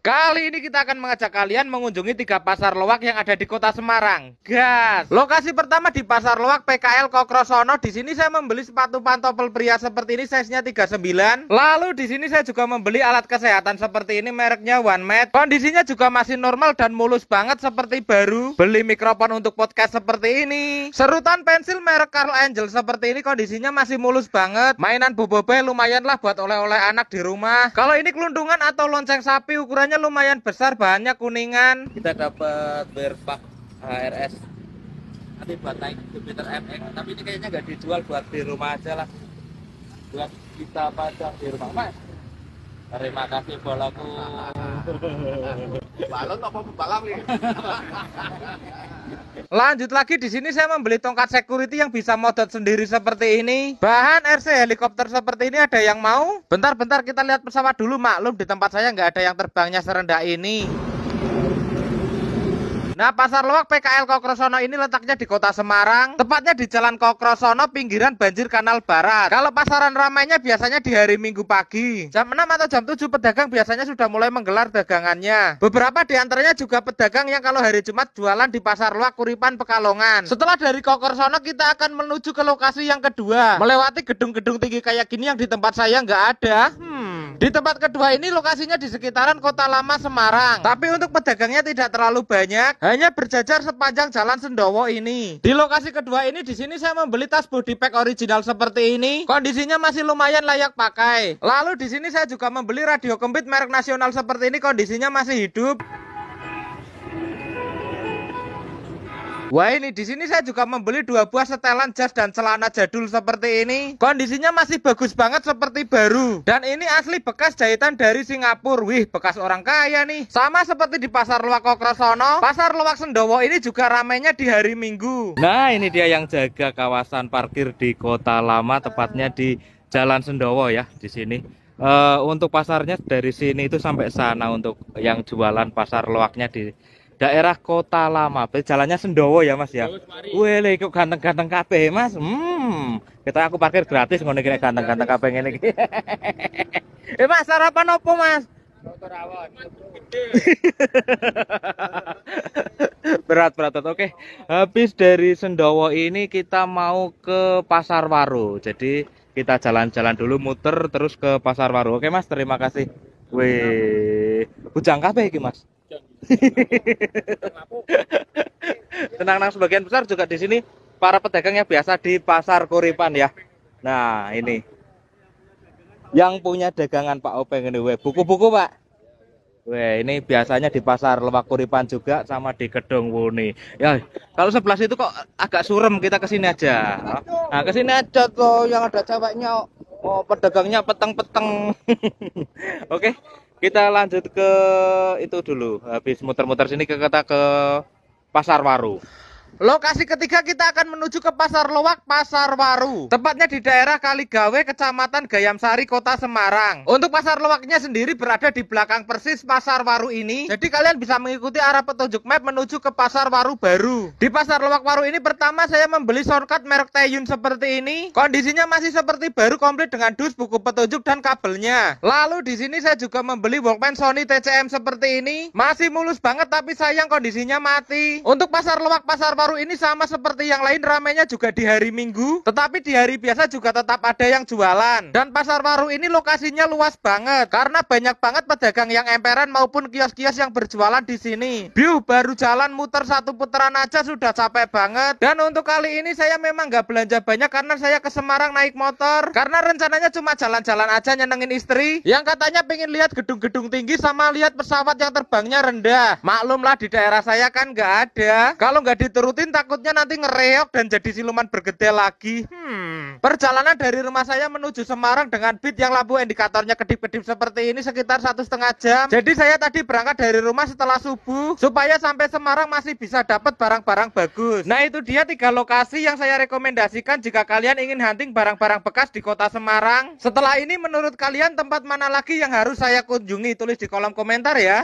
Kali ini kita akan mengajak kalian mengunjungi 3 pasar loak yang ada di Kota Semarang. Gas. Lokasi pertama di Pasar Loak PKL Kokrosono. Di sini saya membeli sepatu pantofel pria seperti ini, size-nya 39. Lalu di sini saya juga membeli alat kesehatan seperti ini, mereknya One Med. Kondisinya juga masih normal dan mulus banget seperti baru. Beli mikrofon untuk podcast seperti ini. Serutan pensil merek Carl Angel seperti ini, kondisinya masih mulus banget. Mainan boboiboy lumayan lah buat oleh-oleh anak di rumah. Kalau ini kelundungan atau lonceng sapi, ukurannya lumayan besar, bahannya kuningan. Kita dapat berpak HRS. Nanti buat naik Jupiter MX, tapi ini kayaknya nggak dijual, buat di rumah aja lah. Buat kita pasang di rumah, Mas. Terima kasih bolaku. Balon apa balap nih? Lanjut lagi, di sini saya membeli tongkat security yang bisa modot sendiri seperti ini. Bahan RC helikopter seperti ini, ada yang mau? Bentar-bentar kita lihat pesawat dulu, maklum di tempat saya nggak ada yang terbangnya serendah ini. Nah, Pasar Loak PKL Kokrosono ini letaknya di Kota Semarang, tepatnya di Jalan Kokrosono, pinggiran banjir Kanal Barat. Kalau pasaran ramainya biasanya di hari Minggu pagi. Jam 6 atau jam 7 pedagang biasanya sudah mulai menggelar dagangannya. Beberapa di antaranya juga pedagang yang kalau hari Jumat jualan di Pasar Loak Kuripan Pekalongan. Setelah dari Kokrosono kita akan menuju ke lokasi yang kedua, melewati gedung-gedung tinggi kayak gini yang di tempat saya nggak ada. Di tempat kedua ini lokasinya di sekitaran Kota Lama Semarang. Tapi untuk pedagangnya tidak terlalu banyak, hanya berjajar sepanjang Jalan Sendowo ini. Di lokasi kedua ini, di sini saya membeli tas body pack original seperti ini. Kondisinya masih lumayan layak pakai. Lalu di sini saya juga membeli radio kempit merek nasional seperti ini, kondisinya masih hidup. Wah, ini di sini saya juga membeli 2 buah setelan jas dan celana jadul seperti ini. Kondisinya masih bagus banget seperti baru. Dan ini asli bekas jahitan dari Singapura. Wih, bekas orang kaya nih. Sama seperti di Pasar Loak Kokrosono, Pasar Loak Sendowo ini juga ramainya di hari Minggu. Nah, ini dia yang jaga kawasan parkir di Kota Lama, tepatnya di Jalan Sendowo ya, di sini. Untuk pasarnya dari sini itu sampai sana untuk yang jualan pasar loaknya di daerah Kota Lama. Jalannya Sendowo ya, Mas ya. Wih, kok ganteng-ganteng kabeh, Mas. Kita aku parkir gratis ngono iki, ganteng-ganteng kabeh ngene iki. Mas, sarapan opo, Mas? Berat. Oke. Habis dari Sendowo ini kita mau ke Pasar Waru. Jadi kita jalan-jalan dulu, muter terus ke Pasar Waru. Oke, Mas, terima kasih. Wih, bujang kabeh iki, Mas. Tenang, sebagian besar juga di sini para pedagang yang biasa di Pasar Kuripan ya. Nah, ini yang punya dagangan Pak Openg ini, buku-buku Pak. Ini biasanya di Pasar Loak Kuripan juga, sama di Gedung Wuni. Ya, kalau sebelah situ kok agak surem, kita kesini aja. Nah, kesini aja tuh yang ada ceweknya. Oh, pedagangnya peteng-peteng. Oke. Kita lanjut ke itu dulu. Habis muter-muter sini kita ke Pasar Waru. Lokasi ketiga kita akan menuju ke Pasar Loak Pasar Waru, tepatnya di daerah Kaligawe, Kecamatan Gayamsari, Kota Semarang. Untuk Pasar Loaknya sendiri berada di belakang persis Pasar Waru ini. Jadi kalian bisa mengikuti arah petunjuk map menuju ke Pasar Waru baru. Di Pasar Loak Waru ini pertama saya membeli shortcut merek Taeyun seperti ini. Kondisinya masih seperti baru, komplit dengan dus, buku petunjuk dan kabelnya. Lalu di sini saya juga membeli Walkman Sony TCM seperti ini. Masih mulus banget tapi sayang kondisinya mati. Untuk Pasar Loak Pasar Waru ini sama seperti yang lain, ramainya juga di hari Minggu, tetapi di hari biasa juga tetap ada yang jualan. Dan Pasar Waru ini lokasinya luas banget karena banyak banget pedagang yang emperan maupun kios-kios yang berjualan di sini. Baru jalan muter 1 putaran aja sudah capek banget. Dan untuk kali ini saya memang nggak belanja banyak karena saya ke Semarang naik motor. Karena rencananya cuma jalan-jalan aja nyenengin istri yang katanya pengen lihat gedung-gedung tinggi sama lihat pesawat yang terbangnya rendah. Maklumlah di daerah saya kan nggak ada. Kalau nggak dituruti takutnya nanti ngereok dan jadi siluman bergedel lagi. Perjalanan dari rumah saya menuju Semarang dengan beat yang lampu indikatornya kedip-kedip seperti ini sekitar 1,5 jam. Jadi saya tadi berangkat dari rumah setelah subuh supaya sampai Semarang masih bisa dapat barang-barang bagus. Nah, itu dia 3 lokasi yang saya rekomendasikan jika kalian ingin hunting barang-barang bekas di Kota Semarang. Setelah ini menurut kalian tempat mana lagi yang harus saya kunjungi? Tulis di kolom komentar ya.